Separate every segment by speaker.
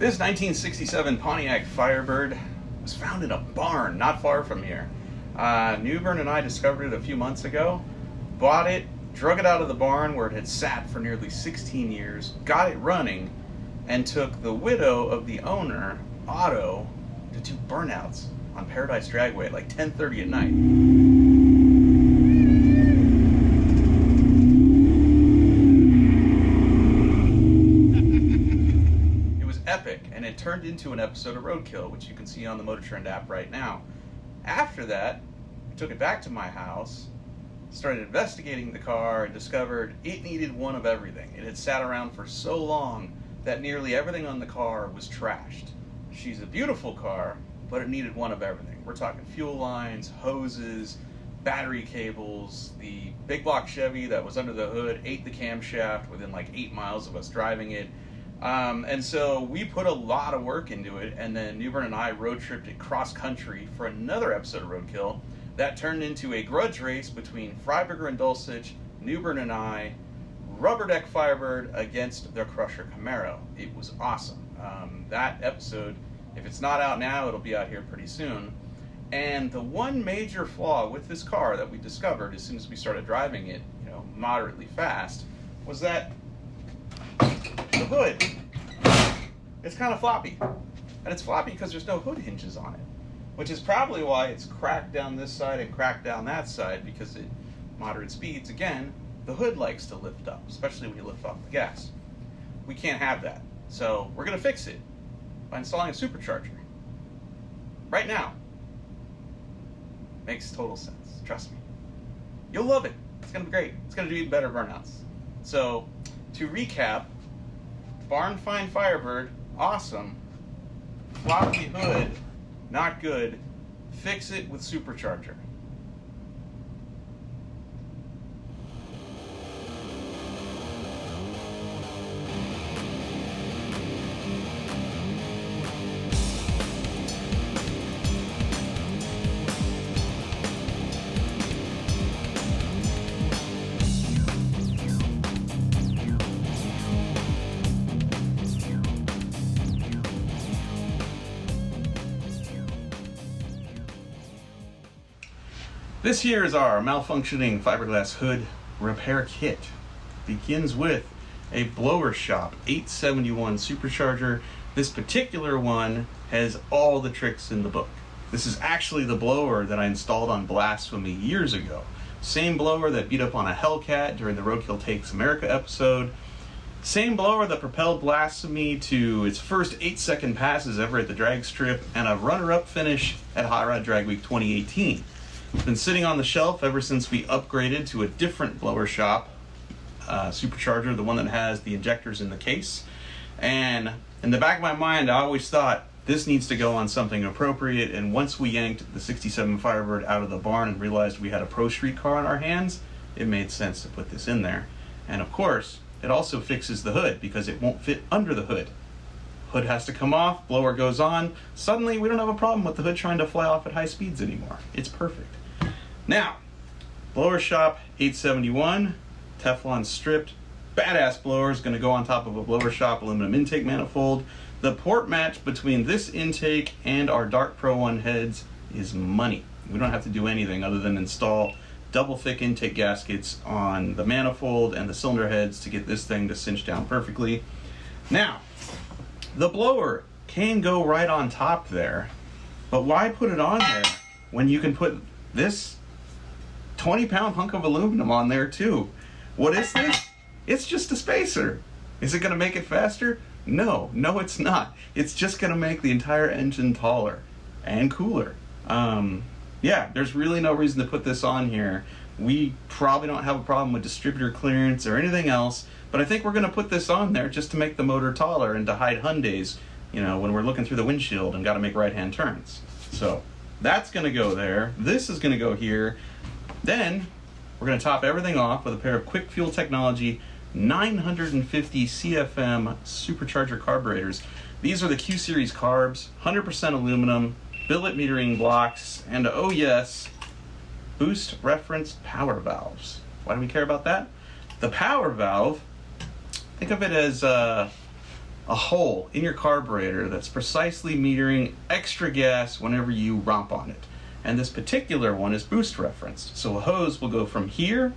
Speaker 1: This 1967 Pontiac Firebird was found in a barn not far from here. Newbern and I discovered it a few months ago, bought it, drug it out of the barn where it had sat for nearly 16 years, got it running, and took the widow of the owner, Otto, to do burnouts on Paradise Dragway at like 10:30 at night. Epic, and it turned into an episode of Roadkill, which you can see on the Motor Trend app right now. After that, I took it back to my house, started investigating the car, and discovered it needed one of everything. It had sat around for so long that nearly everything on the car was trashed. She's a beautiful car, but it needed one of everything. We're talking fuel lines, hoses, battery cables. The big block Chevy that was under the hood ate the camshaft within like 8 miles of us driving it. And so we put a lot of work into it, and then Newbern and I road tripped it cross country for another episode of Roadkill that turned into a grudge race between Freiberger and Dulcich, Newbern and I, rubber deck Firebird against the Crusher Camaro. It was awesome. That episode, if it's not out now, it'll be out here pretty soon. And the one major flaw with this car that we discovered as soon as we started driving it, moderately fast, was that the hood, it's kind of floppy. And it's floppy because there's no hood hinges on it, which is probably why it's cracked down this side and cracked down that side, because at moderate speeds, again, the hood likes to lift up, especially when you lift off the gas. We can't have that. So we're going to fix it by installing a supercharger. Right now. Makes total sense. Trust me. You'll love it. It's going to be great. It's going to do even better burnouts. So, to recap, barn find Firebird, awesome. Floppy hood, not good. Fix it with Supercharger. This here is our malfunctioning fiberglass hood repair kit. Begins with a Blowershop 871 Supercharger. This particular one has all the tricks in the book. This is actually the blower that I installed on Blasphemy years ago. Same blower that beat up on a Hellcat during the Roadkill Takes America episode. Same blower that propelled Blasphemy to its first 8-second passes ever at the drag strip and a runner-up finish at Hot Rod Drag Week 2018. It's been sitting on the shelf ever since we upgraded to a different Blowershop Supercharger, the one that has the injectors in the case. And in the back of my mind, I always thought this needs to go on something appropriate. And once we yanked the 67 Firebird out of the barn and realized we had a Pro Street car on our hands, it made sense to put this in there. And of course, it also fixes the hood because it won't fit under the hood. Hood has to come off, blower goes on. Suddenly, we don't have a problem with the hood trying to fly off at high speeds anymore. It's perfect. Now, Blowershop 871, Teflon stripped, badass blower is going to go on top of a Blowershop aluminum intake manifold. The port match between this intake and our Dark Pro 1 heads is money. We don't have to do anything other than install double thick intake gaskets on the manifold and the cylinder heads to get this thing to cinch down perfectly. Now, the blower can go right on top there, but why put it on there when you can put this 20-pound hunk of aluminum on there too? What is this? It's just a spacer. Is it going to make it faster? No, it's not. It's just going to make the entire engine taller and cooler. Yeah, there's really no reason to put this on here. We probably don't have a problem with distributor clearance or anything else, but I think we're going to put this on there just to make the motor taller and to hide Hyundais, when we're looking through the windshield and got to make right-hand turns. So that's going to go there. This is going to go here. Then we're going to top everything off with a pair of Quickfuel Technology 950 CFM Supercharger carburetors. These are the Q Series carbs, 100% aluminum, billet metering blocks, and oh yes, boost reference power valves. Why do we care about that? The power valve, think of it as a hole in your carburetor that's precisely metering extra gas whenever you romp on it. And this particular one is boost referenced. So a hose will go from here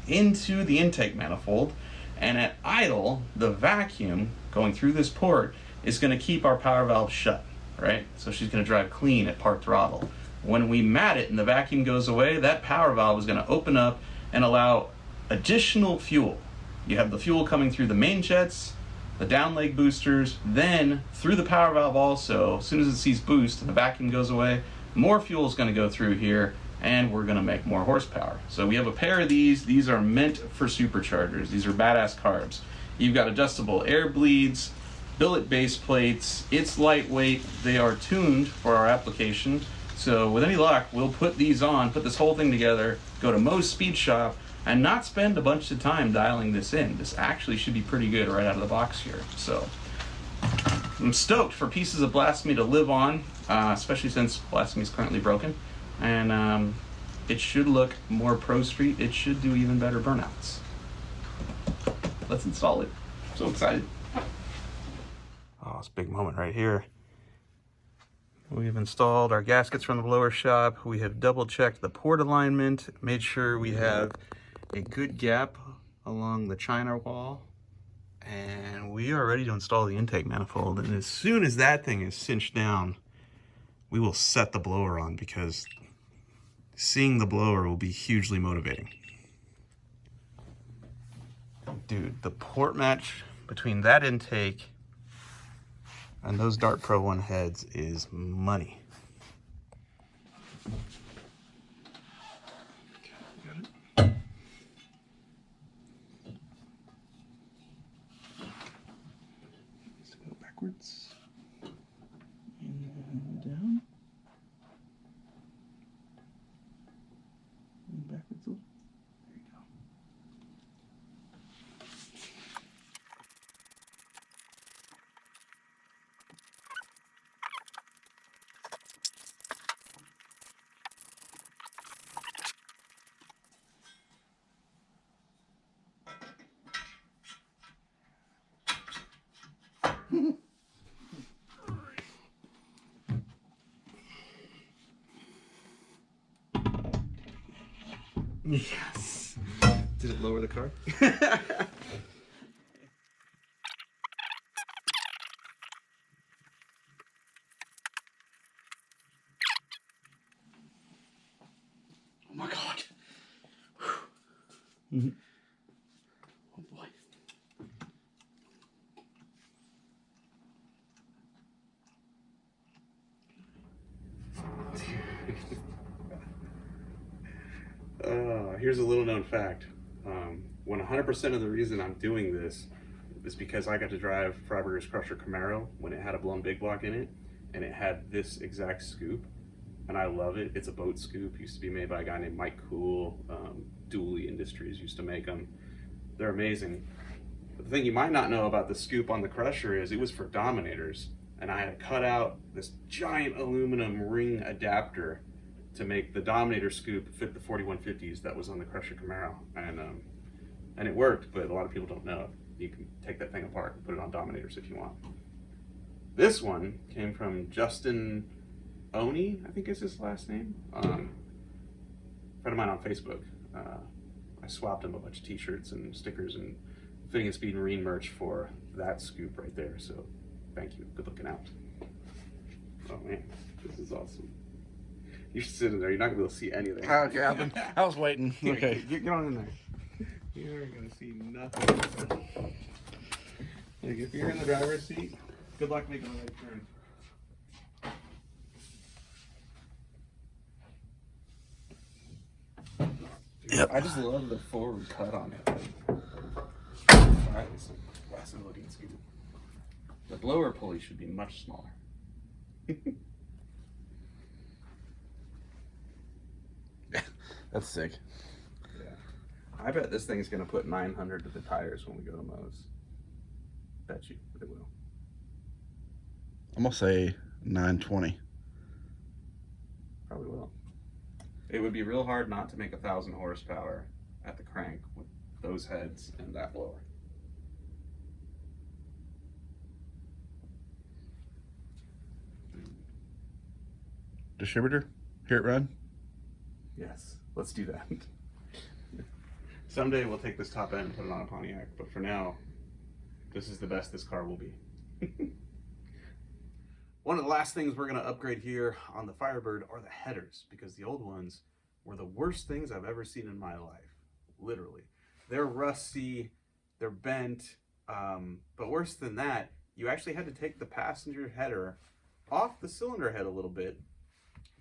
Speaker 1: into the intake manifold, and at idle, the vacuum going through this port is going to keep our power valve shut, right? So she's going to drive clean at part throttle. When we mat it and the vacuum goes away, that power valve is going to open up and allow additional fuel. You have the fuel coming through the main jets, the down leg boosters, then through the power valve also. As soon as it sees boost and the vacuum goes away, more fuel is going to go through here, and we're going to make more horsepower. So we have a pair of these. These are meant for superchargers. These are badass carbs. You've got adjustable air bleeds, billet base plates. It's lightweight. They are tuned for our application. So with any luck, we'll put these on, put this whole thing together, go to Moe's Speed Shop, and not spend a bunch of time dialing this in. This actually should be pretty good right out of the box here. So I'm stoked for pieces of Blasphemy to live on, especially since Blasphemy is currently broken. And it should look more pro street. It should do even better burnouts. Let's install it. I'm so excited. Oh, it's a big moment right here. We've installed our gaskets from the Blowershop. We have double checked the port alignment, made sure we have a good gap along the china wall, and we are ready to install the intake manifold. And as soon as that thing is cinched down, we will set the blower on, because seeing the blower will be hugely motivating. Dude, the port match between that intake and those Dart Pro 1 heads is money. Backwards and down and backwards a little. There you go. Yes. Did it lower the car? Oh my God. Mm-hmm. Oh boy. Here's a little known fact. 100% of the reason I'm doing this is because I got to drive Freiburger's Crusher Camaro when it had a blown big block in it, and it had this exact scoop, and I love it. It's a boat scoop. Used to be made by a guy named Mike Cool. Dooley Industries used to make them. They're amazing. But the thing you might not know about the scoop on the Crusher is it was for Dominators, and I had cut out this giant aluminum ring adapter to make the Dominator scoop fit the 4150s that was on the Crusher Camaro, and it worked. But a lot of people don't know you can take that thing apart and put it on Dominators if you want. This one came from Justin Oni, I think is his last name. Friend of mine on Facebook. I swapped him a bunch of t-shirts and stickers and Finnegan Speed Marine merch for that scoop right there. So thank you. Good looking out. Oh man, this is awesome. You should sit in there. You're not gonna be able to see anything.
Speaker 2: Okay, I was waiting. Okay,
Speaker 1: get on in there. You're gonna see nothing. Like if you're in the driver's seat, good luck making the right turn.
Speaker 2: Yep.
Speaker 1: I just love the forward cut on it. Alright, it's a classic looking scoop. The blower pulley should be much smaller.
Speaker 2: That's sick.
Speaker 1: Yeah. I bet this thing's gonna put 900 to the tires when we go to Moe's. Bet you it will.
Speaker 2: I'm gonna say 920.
Speaker 1: Probably will. It would be real hard not to make 1,000 horsepower at the crank with those heads and that blower.
Speaker 2: distributor? Hear it run?
Speaker 1: Yes, let's do that. Someday we'll take this top end and put it on a Pontiac, but for now, this is the best this car will be. One of the last things we're going to upgrade here on the Firebird are the headers, because the old ones were the worst things I've ever seen in my life. Literally. They're rusty, they're bent, but worse than that, you actually had to take the passenger header off the cylinder head a little bit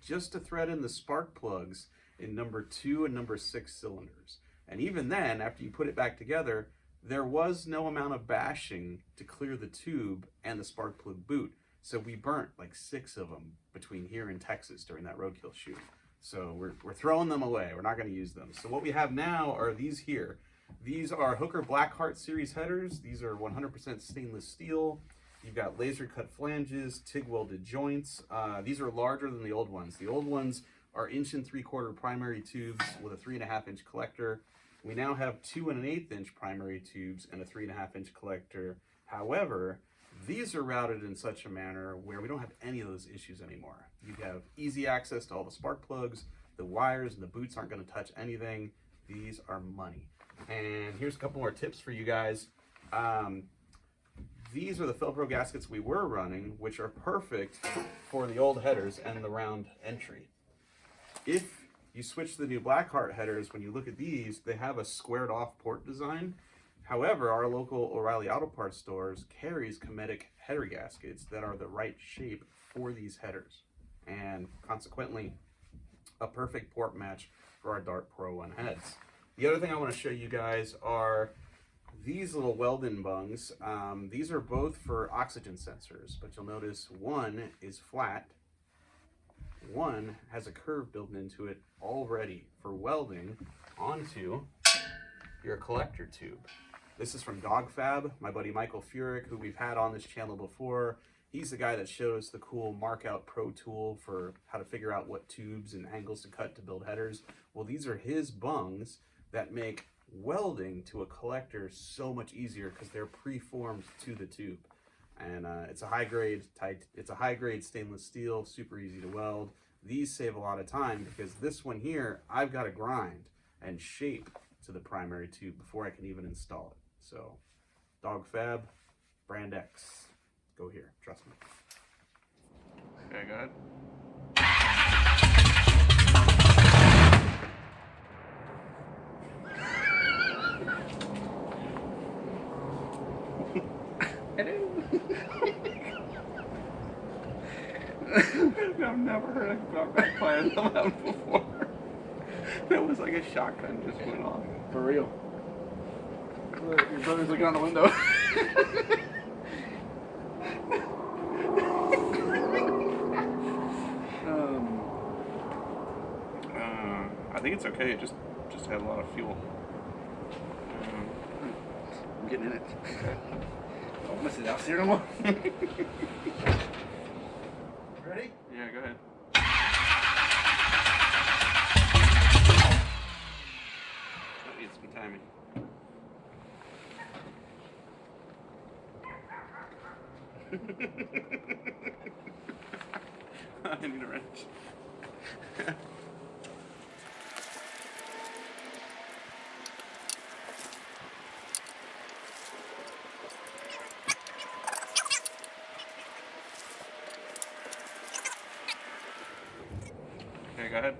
Speaker 1: just to thread in the spark plugs in number 2 and number 6 cylinders. And even then, after you put it back together, there was no amount of bashing to clear the tube and the spark plug boot. So we burnt like 6 of them between here and Texas during that Roadkill shoot. So we're throwing them away. We're not going to use them. So what we have now are these here. These are Hooker Blackheart series headers. These are 100% stainless steel. You've got laser cut flanges, TIG welded joints. These are larger than the old ones. The old ones are 1 3/4 primary tubes with a 3.5-inch collector. We now have 2 1/8 inch primary tubes and a 3.5-inch collector. However, these are routed in such a manner where we don't have any of those issues anymore. You have easy access to all the spark plugs, the wires and the boots aren't going to touch anything. These are money. And here's a couple more tips for you guys. These are the Felpro gaskets we were running, which are perfect for the old headers and the round entry. If you switch to the new Blackheart headers, when you look at these, they have a squared off port design. However, our local O'Reilly Auto Parts stores carries Cometic header gaskets that are the right shape for these headers, and consequently a perfect port match for our Dart Pro 1 heads. The other thing I want to show you guys are these little weld-in bungs. These are both for oxygen sensors, but you'll notice one is flat, one has a curve built into it already for welding onto your collector tube. This is from DogFab, my buddy Michael Furick, who we've had on this channel before. He's the guy that showed us the cool Markout Pro tool for how to figure out what tubes and angles to cut to build headers. Well, these are his bungs that make welding to a collector so much easier because they're preformed to the tube. And it's a high grade stainless steel, super easy to weld. These save a lot of time because this one here, I've got to grind and shape to the primary tube before I can even install it. So, DogFab, Brand X. Go here, trust me. Okay, go ahead. I've never heard a dog fire that loud before. That was like a shotgun just went off.
Speaker 2: For real. Look, your brother's looking out the window.
Speaker 1: I think it's okay. It just had a lot of fuel.
Speaker 2: I'm getting in it. Don't miss it out here no more. Ready?
Speaker 1: Yeah, go ahead. That needs some timing. I need a wrench. Okay, go ahead.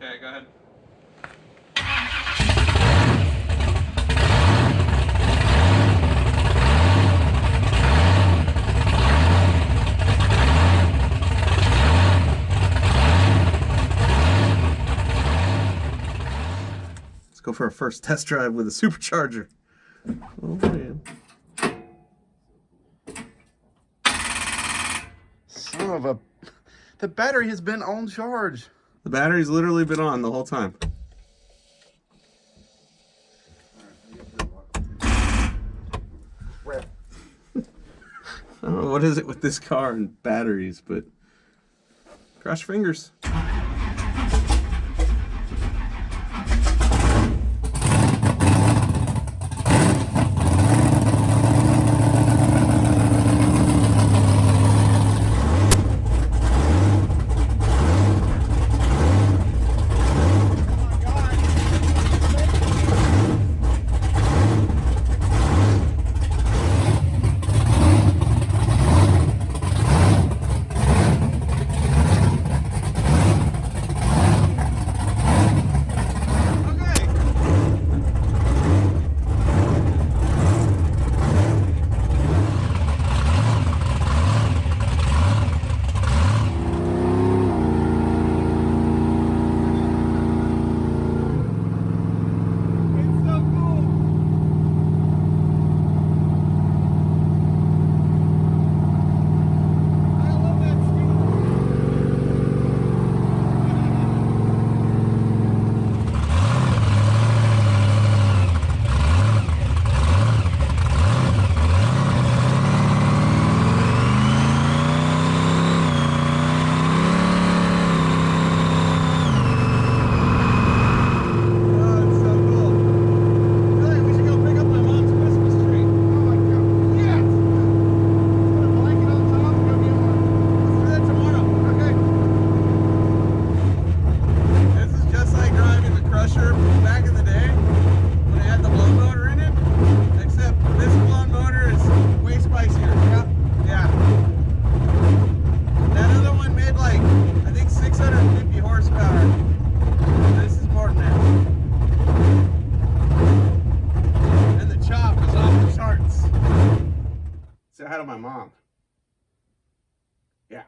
Speaker 1: Okay, go ahead. Let's go for our first test drive with a Supercharger. Oh man.
Speaker 2: Son of a... The battery has been on charge.
Speaker 1: The battery's literally been on the whole time.
Speaker 2: Where?
Speaker 1: I don't know what is it with this car and batteries, but cross your fingers. say hi to my mom. Yeah.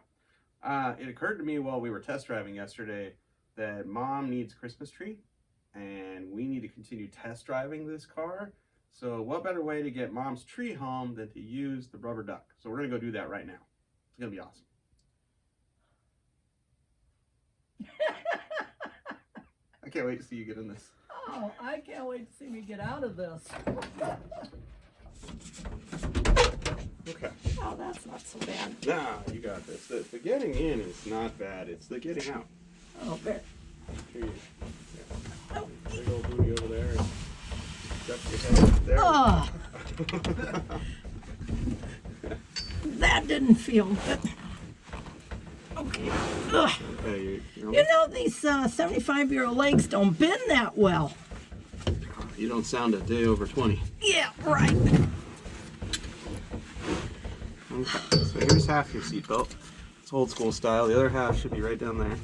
Speaker 1: It occurred to me while we were test driving yesterday that Mom needs a Christmas tree, and we need to continue test driving this car. So what better way to get Mom's tree home than to use the rubber duck? So we're going to go do that right now. It's going to be awesome. I can't wait to see you get in this.
Speaker 3: Oh, I can't wait to see me get out of this.
Speaker 1: Okay.
Speaker 3: Oh, that's not so bad.
Speaker 1: Nah, you got this. The getting in is not bad. It's the getting out.
Speaker 3: Oh, there.
Speaker 1: Here you go. Yeah. Big old booty over there. And duck your head there.
Speaker 3: Oh, that didn't feel good. Okay. Ugh.
Speaker 1: Okay,
Speaker 3: You know, these 75-year-old legs don't bend that well.
Speaker 1: you don't sound a day over 20.
Speaker 3: Yeah, right.
Speaker 1: Okay, so here's half your seatbelt. It's old school style. The other half should be right down there.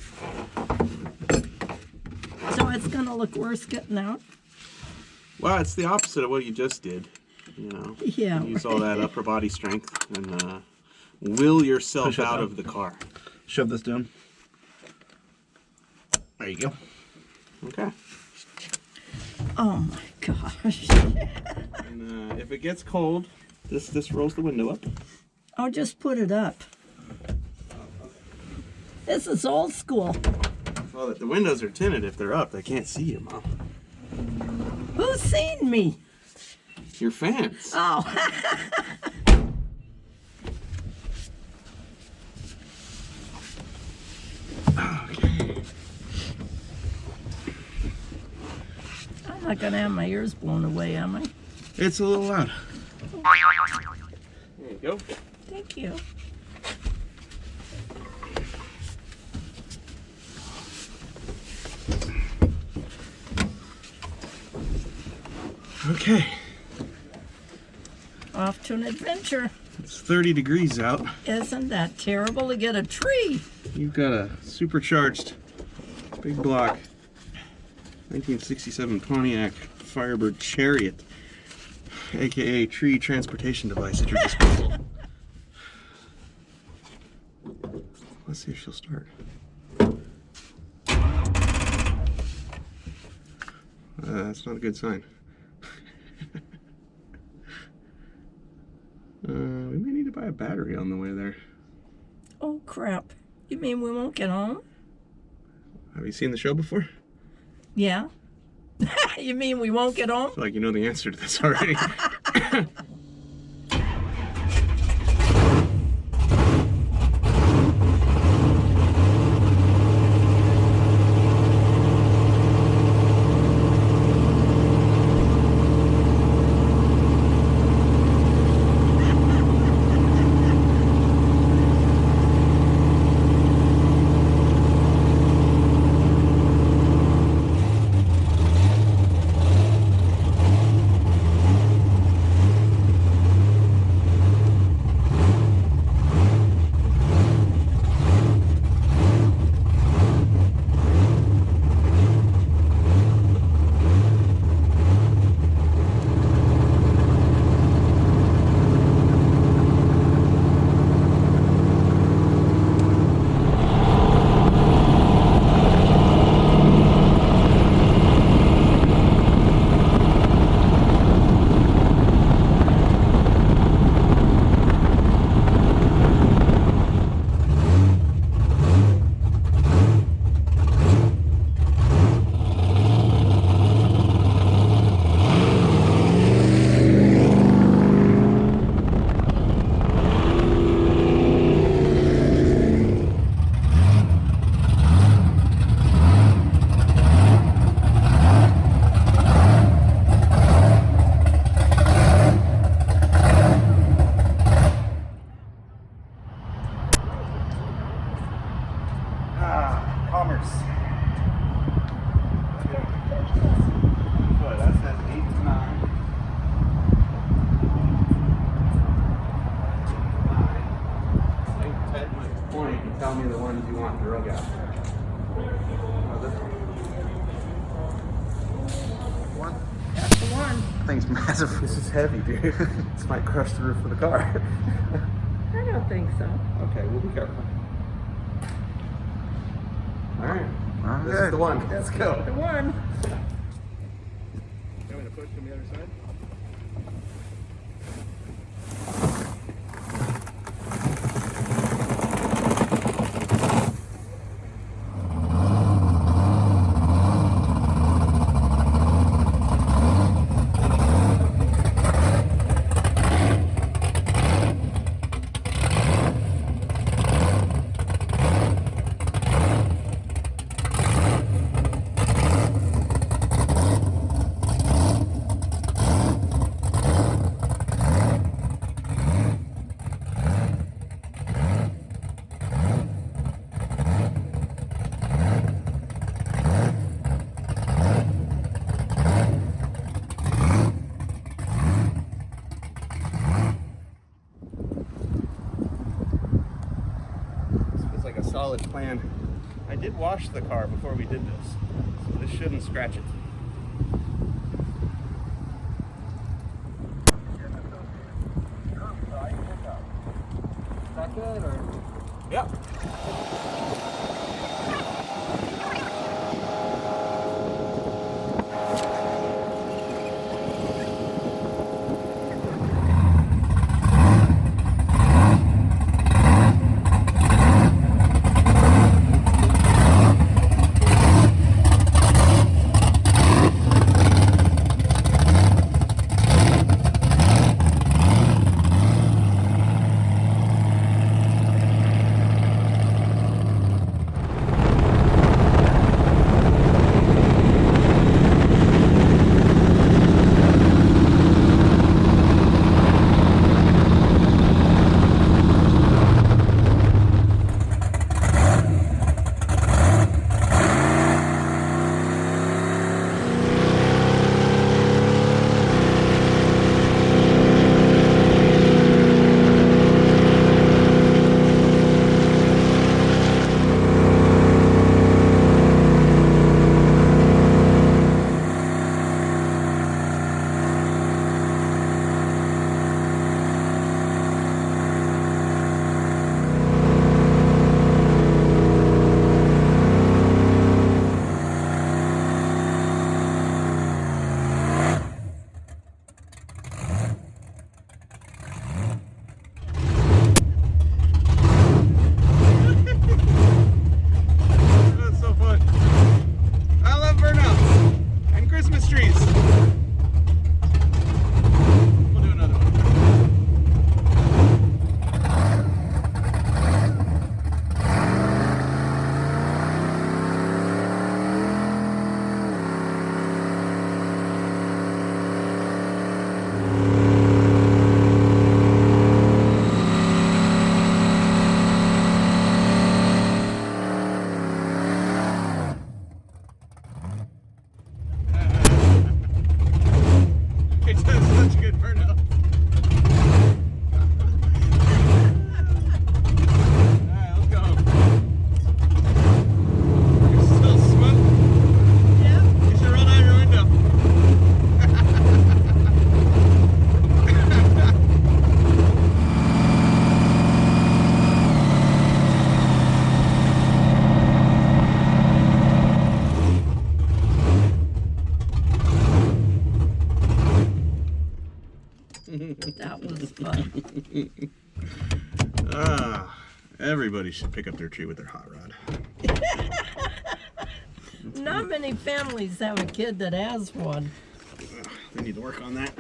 Speaker 3: So it's going to look worse getting out?
Speaker 1: Well, it's the opposite of what you just did. You know,
Speaker 3: Yeah.
Speaker 1: use all that upper body strength and will yourself out of the car.
Speaker 2: Shove this down. There you go.
Speaker 1: Okay.
Speaker 3: Oh my gosh.
Speaker 1: And if it gets cold, this rolls the window up.
Speaker 3: I'll just put it up. This is old school.
Speaker 1: Well, the windows are tinted. If they're up, they can't see you, Mom.
Speaker 3: Who's seen me?
Speaker 1: Your fans.
Speaker 3: Oh.
Speaker 1: Okay.
Speaker 3: I'm not going to have my ears blown away, am I?
Speaker 1: It's a little loud. There you go.
Speaker 3: Thank you.
Speaker 1: Okay.
Speaker 3: Off to an adventure.
Speaker 1: It's 30 degrees out.
Speaker 3: Isn't that terrible to get a tree?
Speaker 1: You've got a supercharged big block 1967 Pontiac Firebird Chariot, aka tree transportation device at your disposal. Let's see if she'll start. That's not a good sign. We may need to buy a battery on the way there.
Speaker 3: Oh crap. You mean we won't get home?
Speaker 1: Have you seen the show before?
Speaker 3: Yeah. You mean we won't get home?
Speaker 1: I feel like you know the answer to this already.
Speaker 2: thing's massive.
Speaker 1: This is heavy, dude. This might crush the roof of the car.
Speaker 3: I don't think so.
Speaker 1: Okay, we'll be careful. All right.
Speaker 2: I'm
Speaker 1: This
Speaker 2: good.
Speaker 1: is the one. Let's go.
Speaker 3: The one.
Speaker 4: You want me to push from the other side?
Speaker 1: Solid plan. I did wash the car before we did this, so this shouldn't scratch it.
Speaker 4: Is that good or?
Speaker 1: Yep.
Speaker 3: That was fun.
Speaker 1: Everybody should pick up their tree with their hot rod.
Speaker 3: Not many families have a kid that has one.
Speaker 1: We need to work on that.